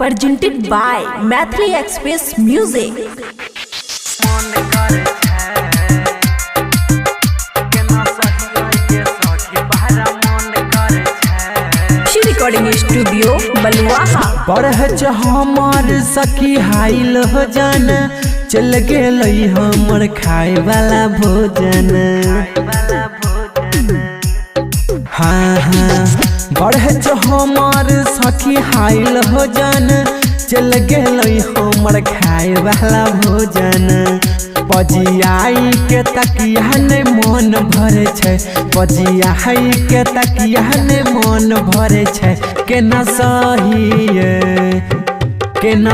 presented by Mathli Express Music. Recording studio Baluaha. पढ़ हमार सखी हाइल हो जान, चल गेल हमर खाए वाला भोजन। हाँ हाँ बढ़ हमार सखी हाइल हो जान, चल गेल हमर खाए वाला भोजन। पजियाई के तकिया ने मन भरे छै, पजियाई के तकिया ने मन भरे छै। केना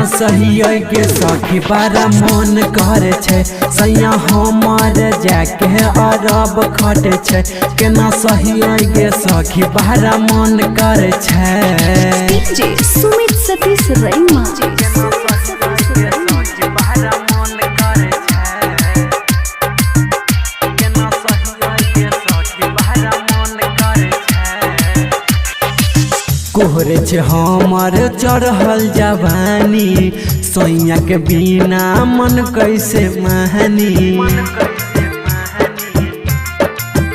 सही के सखी बड़ा मन करे छै, सैया हमार जाके अरब खटे छै। केना सही के सखी बड़ा मन करे छै। डीजे सुमित सतीश रैमा। कोहरे छे हमार चढ़ल जवानी, सैया के बिना मन कैसे मानी।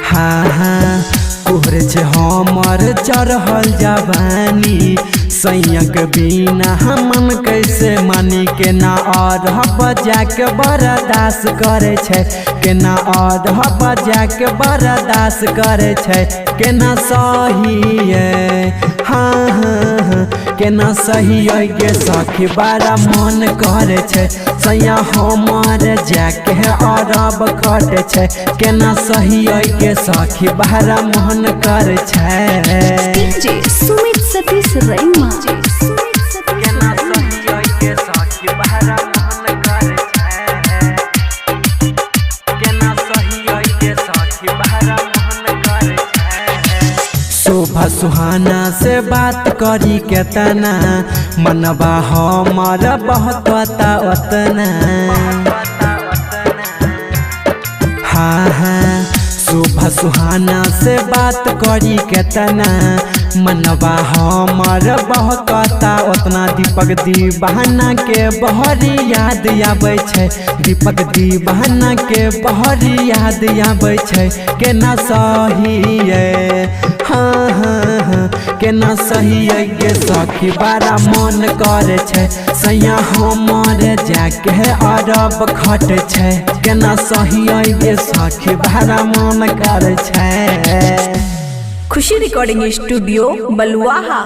हाँ हाँ कोहरे छे हमार चढ़ल जवानी, सैया के बिना मन कैसे मानी। के ना और बजा के बर्दाश्त करे छै, के ना और बजा के बर्दाश्त करे छै। के ना सही है हाँ हाँ हाँ केना सही के सखी बड़ा मन करे छै, सैया हमार जाके अरब खटे छै। केना सही के सखी बड़ा मन करे छै। डीजे सुमित सतीश रैमा। केना सही के सखी बड़ा मन करे छै, केना सही के सखी बड़ा मन करे छै। शोभा सुहाना से बात करी के तना, मनबा हमार बहुत ओतना। हाँ हाँ शोभा सुहाना से बात करी के तना, मनबा हमार बहुत ओतना। दीपक दीवाना के बहरी याद आबै छै, दीपक दीवाना के बहरी याद आबै छै। केना सही हाँ हाँ हाँ केना सही के सखी बड़ा मन करे छै, सैया हमार जाके अरब खटे छै। केना सही के सखी बड़ा मन करे छै। खुशी रिकॉर्डिंग स्टूडियो बलुआहा।